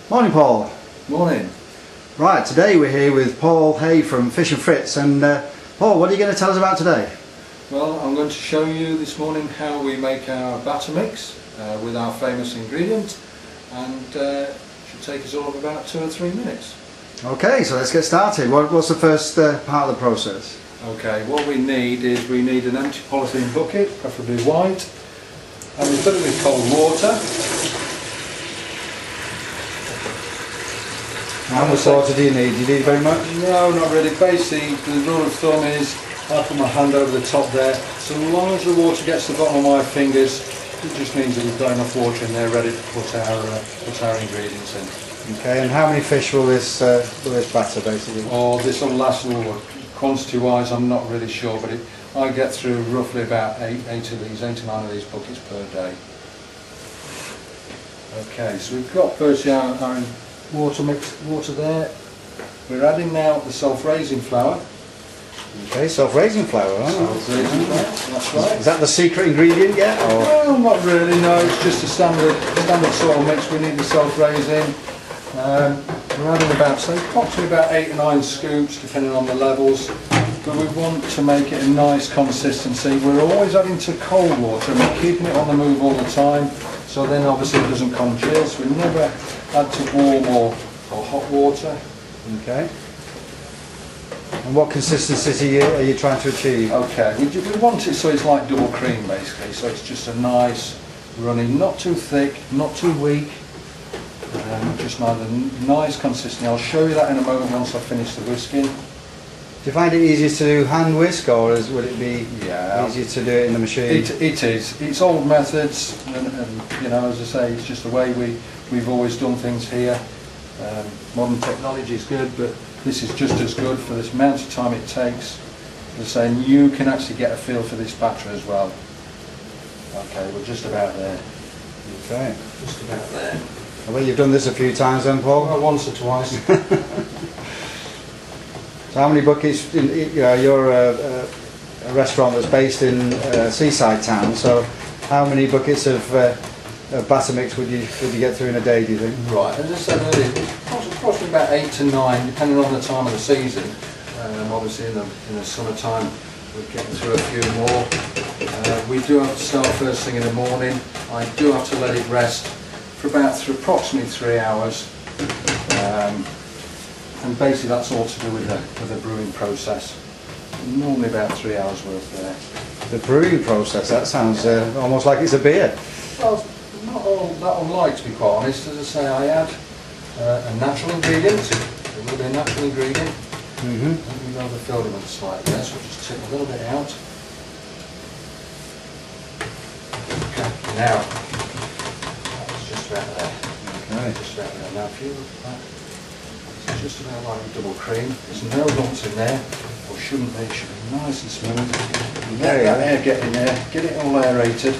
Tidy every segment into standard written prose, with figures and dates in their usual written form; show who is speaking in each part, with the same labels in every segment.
Speaker 1: Morning, Paul.
Speaker 2: Morning.
Speaker 1: Right, today we're here with Paul Hay from Fritz, and Paul, what are you going to tell us about today?
Speaker 2: Well, I'm going to show you this morning how we make our batter mix with our famous ingredient, and it should take us all of about 2 or 3 minutes.
Speaker 1: Okay, so let's get started. What's the first part of the process?
Speaker 2: Okay, what we need is an empty polythene bucket, preferably white, and we fill it with cold water.
Speaker 1: How much water do you need? Do you need very much?
Speaker 2: No, not really. Basically, the rule of thumb is I put my hand over the top there. So long as the water gets to the bottom of my fingers, it just means that we've got enough water in there ready to put our ingredients in.
Speaker 1: Okay, and how many fish will this batter basically?
Speaker 2: Oh, this will last, quantity-wise, I'm not really sure, but I get through roughly about 8 to 9 of these buckets per day. Okay, so we've got firstly our water there. We're adding now the self-raising flour.
Speaker 1: Okay, self-raising flour, huh?
Speaker 2: Self-raising flour, that's right.
Speaker 1: Is that the secret ingredient yet? Or?
Speaker 2: Well, not really, no, it's just a standard sort of mix. We need the self-raising. We're adding approximately about 8 or 9 scoops, depending on the levels. But we want to make it a nice consistency. We're always adding to cold water and we're keeping it on the move all the time, so then obviously it doesn't congeal. So we never add to warm or hot water.
Speaker 1: Okay. And what consistency are you trying to achieve?
Speaker 2: Okay, we want it so it's like double cream basically, so it's just a nice running, not too thick, not too weak, just nice consistency. I'll show you that in a moment once I've finished the whisking.
Speaker 1: Do you find it easier to do hand whisk, or would it be easier to do it in the machine?
Speaker 2: It is. It's old methods, and you know, as I say, it's just the way we've always done things here. Modern technology is good, but this is just as good for this amount of time it takes. As I say, you can actually get a feel for this batter as well. Okay, we're just about there.
Speaker 1: Okay.
Speaker 2: Just about there.
Speaker 1: Well, you've done this a few times then, Paul?
Speaker 2: Well, once or twice.
Speaker 1: So how many buckets, you're a restaurant that's based in a seaside town, so how many buckets of batter mix would you get through in a day, do you think?
Speaker 2: Right, as I said earlier, approximately about 8 to 9, depending on the time of the season. Obviously in the summertime we're getting through a few more. We do have to start first thing in the morning. I do have to let it rest for approximately 3 hours. And basically that's all to do with the brewing process. Normally about 3 hours worth there.
Speaker 1: The brewing process, that sounds almost like it's a beer.
Speaker 2: Well, not all that unlike, to be quite honest. As I say, I add a natural ingredient. It will be a natural ingredient. Let me go the filament slightly there, so we'll just take a little bit out. Okay, now, that's just about there.
Speaker 1: Okay.
Speaker 2: Just about there. Now if you look at that, it's just about like a double cream. There's no lumps in there, or shouldn't be. It should be nice and smooth. Let that air get in there, get it all aerated.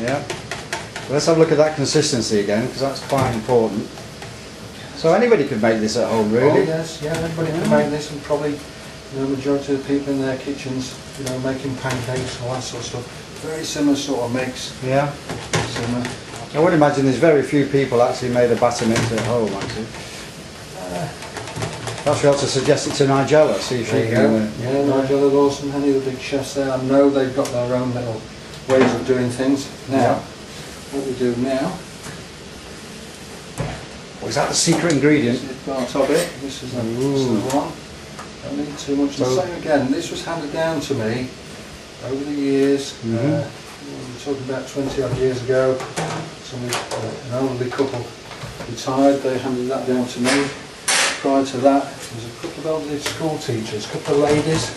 Speaker 1: Yeah. Well, let's have a look at that consistency again, because that's quite important. So anybody could make this at home, really?
Speaker 2: Oh yes, yeah, everybody can make this, and probably the majority of the people in their kitchens, making pancakes and all that sort of stuff. Very similar sort of mix.
Speaker 1: Yeah.
Speaker 2: Similar.
Speaker 1: I would imagine there's very few people actually made a batter mix at home, actually. Perhaps we ought to suggest it to Nigella, see if she can...
Speaker 2: Yeah, Nigella Lawson, any of the big chefs there, I know they've got their own little ways of doing things. Now, what we do now...
Speaker 1: Is that the secret ingredient?
Speaker 2: This is part of it. This is the one. Don't need too much. So, the same again, this was handed down to me over the years. We're talking about 20 odd years ago. An elderly couple retired, they handed that down to me. Prior to that, there was a couple of elderly school teachers, a couple of ladies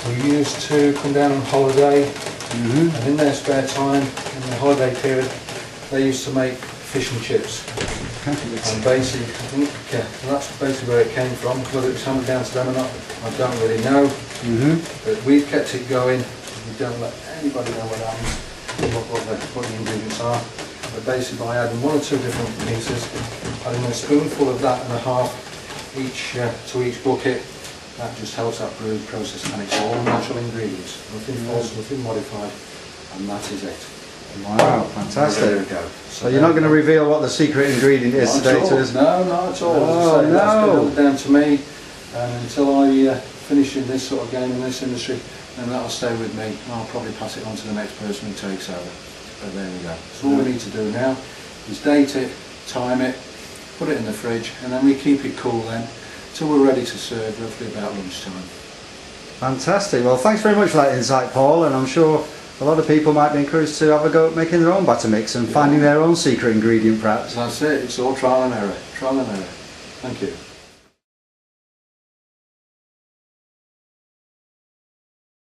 Speaker 2: who used to come down on holiday, and in their spare time, in the holiday period, they used to make fish and chips. And basically, I think that's basically where it came from. Whether it was handed down to them or not, I don't really know. But we've kept it going. We don't let anybody know what happens, what the ingredients are. But basically, by adding 1 or 2 different pieces, adding a spoonful of that and a half to each bucket, that just helps that brewing process, and it's all natural ingredients. Nothing false, nothing modified, and that is it.
Speaker 1: Wow, fantastic.
Speaker 2: There we go.
Speaker 1: So you're not going to reveal what the secret ingredient is today to us?
Speaker 2: No, not at all.
Speaker 1: Oh,
Speaker 2: As I say, that's
Speaker 1: no.
Speaker 2: been down to me, and until I finish in this sort of game in this industry, then that'll stay with me. I'll probably pass it on to the next person who takes over. But there we go. So all we need to do now is date it, time it, put it in the fridge, and then we keep it cool then till we're ready to serve, roughly about lunchtime.
Speaker 1: Fantastic. Well, thanks very much for that insight, Paul, and I'm sure a lot of people might be encouraged to have a go at making their own batter mix and finding their own secret ingredient perhaps.
Speaker 2: That's it. It's all trial and error. Trial and error. Thank you.